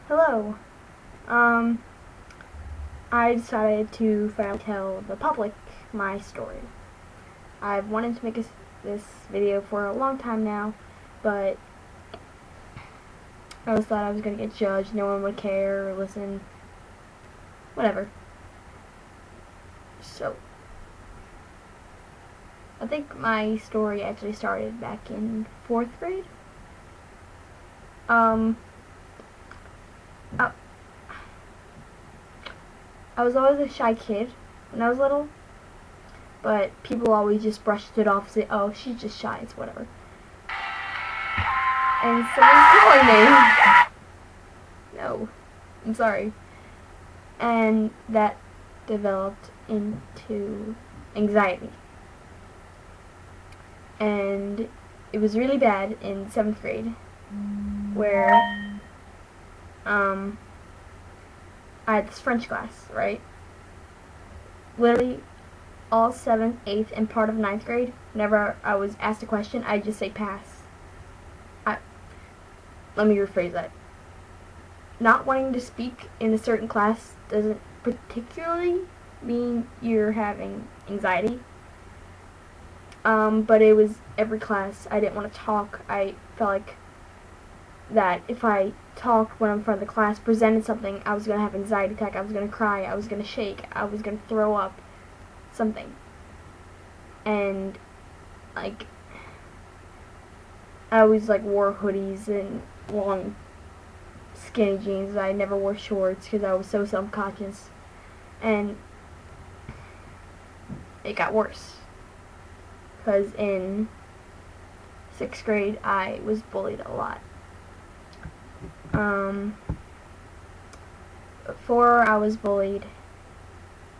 Hello. Um, I decided to finally tell the public my story. I've wanted to make this video for a long time now, but I always thought I was going to get judged, no one would care or listen, whatever. So, I think my story actually started back in 4th grade. I was always a shy kid when I was little, but people always just brushed it off and say, oh, she's just shy, it's whatever. And someone's calling me. No, I'm sorry. And that developed into anxiety. And it was really bad in 7th grade, where I had this French class, right? Literally all 7th, 8th, and part of 9th grade, whenever I was asked a question, I'd just say pass. Let me rephrase that. Not wanting to speak in a certain class doesn't particularly mean you're having anxiety. But it was every class. I didn't want to talk. I felt like that if I talked when I'm in front of the class, presented something, I was going to have an anxiety attack, I was going to cry, I was going to shake, I was going to throw up, something. And, like, I always, wore hoodies and long, skinny jeans. I never wore shorts because I was so self-conscious. And it got worse. Because in 6th grade, I was bullied a lot. Before I was bullied,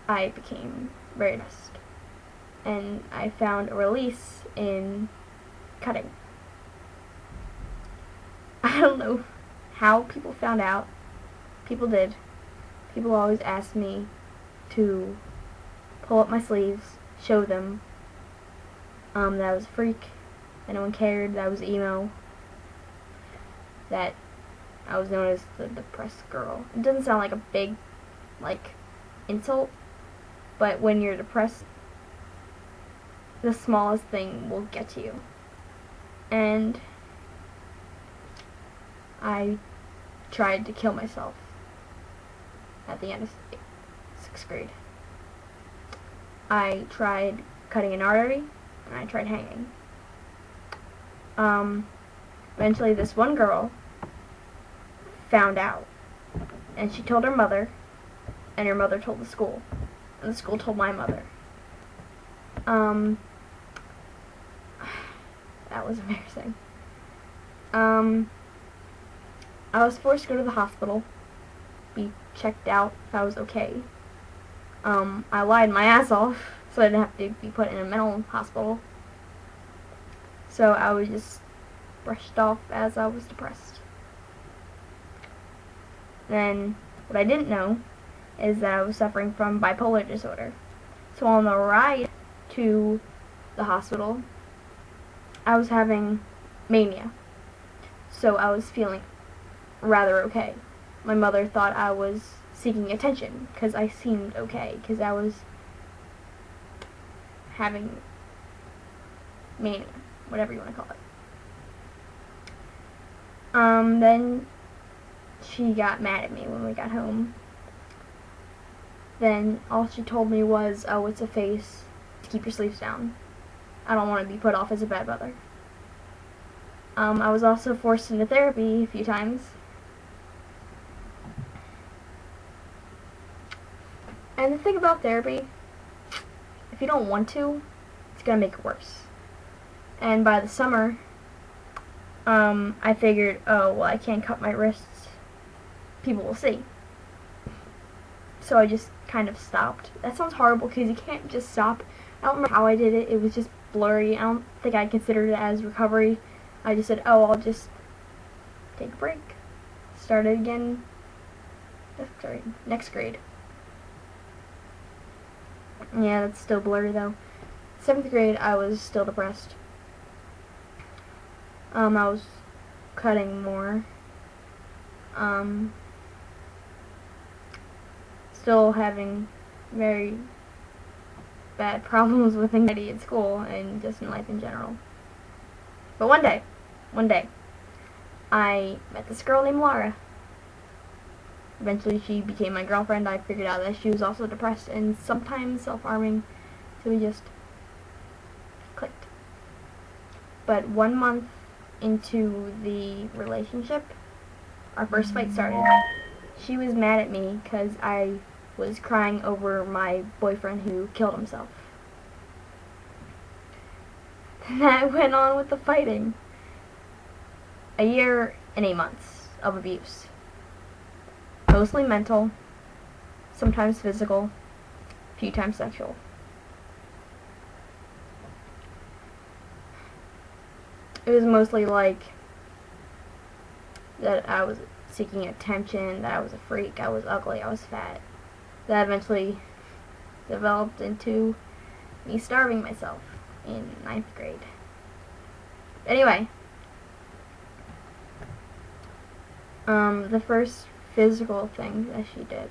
I became very depressed. And I found a release in cutting. I don't know how people found out. People did. People always asked me to pull up my sleeves, show them that I was a freak, that no one cared, that I was emo, that I was known as the depressed girl. It doesn't sound like a big, insult, but when you're depressed, the smallest thing will get to you. And I tried to kill myself at the end of 6th grade. I tried cutting an artery, and I tried hanging. Eventually this one girl found out, and she told her mother, and her mother told the school, and the school told my mother. That was embarrassing. I was forced to go to the hospital, be checked out if I was okay. I lied my ass off, so I didn't have to be put in a mental hospital. So I was just brushed off as I was depressed. Then, what I didn't know is that I was suffering from bipolar disorder. So on the ride to the hospital, I was having mania. So I was feeling rather okay. My mother thought I was seeking attention because I seemed okay, because I was having mania, whatever you want to call it. Then she got mad at me when we got home. Then all she told me was, oh, it's a phase, to keep your sleeves down. I don't want to be put off as a bad mother. I was also forced into therapy a few times. And the thing about therapy, if you don't want to, it's going to make it worse. And by the summer, I figured, oh, well, I can't cut my wrists. People will see. So I just kind of stopped. That sounds horrible because you can't just stop. I don't remember how I did it. It was just blurry. I don't think I considered it as recovery. I just said, oh, I'll just take a break. Start it again. Next grade. Yeah, that's still blurry though. 7th grade, I was still depressed. I was cutting more. still having very bad problems with anxiety at school and just in life in general. But one day, I met this girl named Laura. Eventually she became my girlfriend. I figured out that she was also depressed and sometimes self-harming, so we just clicked. But 1 month into the relationship, our first fight started. She was mad at me because I was crying over my boyfriend who killed himself. Then that went on with the fighting. A year and 8 months of abuse. Mostly mental, sometimes physical, a few times sexual. It was mostly like that I was seeking attention, that I was a freak, I was ugly, I was fat. That eventually developed into me starving myself in 9th grade. Anyway, the first physical thing that she did,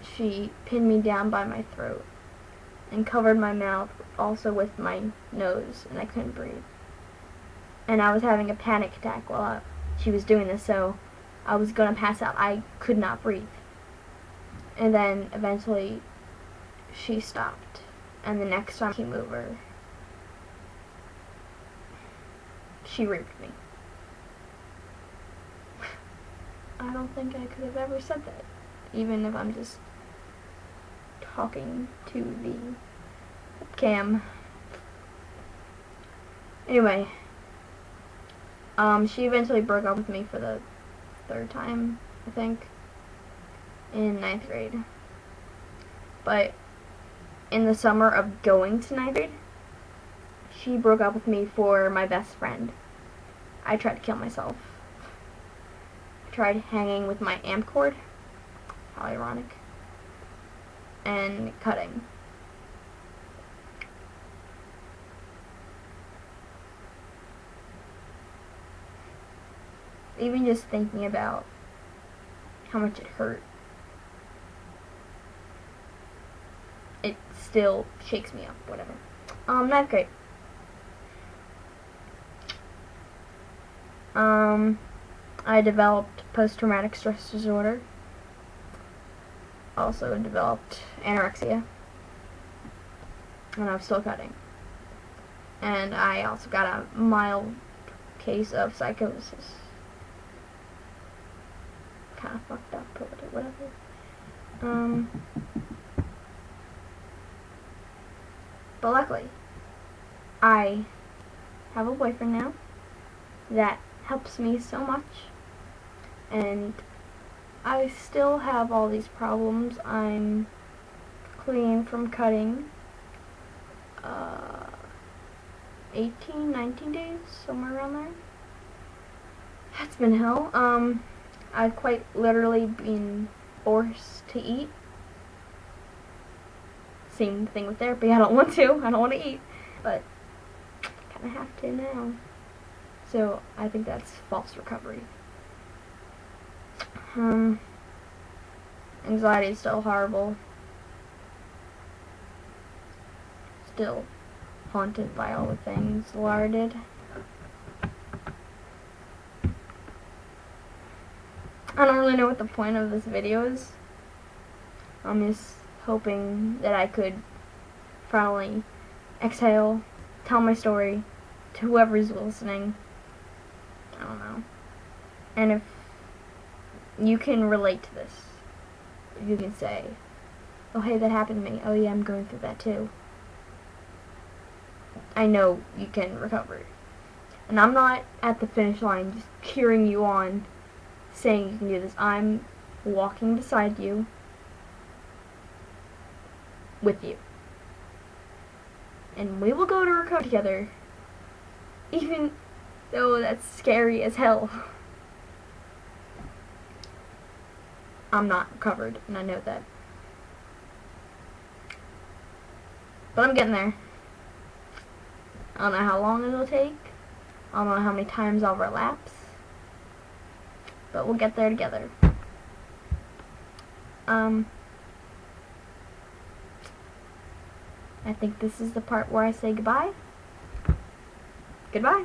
she pinned me down by my throat and covered my mouth also with my nose, and I couldn't breathe. And I was having a panic attack while she was doing this, so I was gonna pass out. I could not breathe. And then eventually she stopped, and the next time I came over, she raped me. I don't think I could have ever said that, even if I'm just talking to the cam. Anyway, she eventually broke up with me for the 3rd time, I think, in 9th grade. But in the summer of going to 9th grade, she broke up with me for my best friend. I tried to kill myself. I tried hanging with my amp cord, how ironic, and cutting. Even just thinking about how much it hurt, it still shakes me up, whatever. 9th grade. I developed post-traumatic stress disorder. Also developed anorexia. And I was still cutting. And I also got a mild case of psychosis. Kind of fucked up, but whatever. But luckily, I have a boyfriend now that helps me so much, and I still have all these problems. I'm clean from cutting 18, 19 days, somewhere around there. That's been hell. I've quite literally been forced to eat. Same thing with therapy. I don't want to. I don't want to eat. But I kind of have to now. So I think that's false recovery. Anxiety is still horrible. Still haunted by all the things Laura did. I don't really know what the point of this video is. I'm just hoping that I could finally exhale, tell my story to whoever's listening. I don't know. And if you can relate to this, if you can say, oh hey, that happened to me. Oh yeah, I'm going through that too. I know you can recover. And I'm not at the finish line just cheering you on, saying you can do this. I'm walking beside you, with you. And we will go to recover together, even though that's scary as hell. I'm not recovered, and I know that. But I'm getting there. I don't know how long it'll take. I don't know how many times I'll relapse. But we'll get there together. I think this is the part where I say goodbye. Goodbye.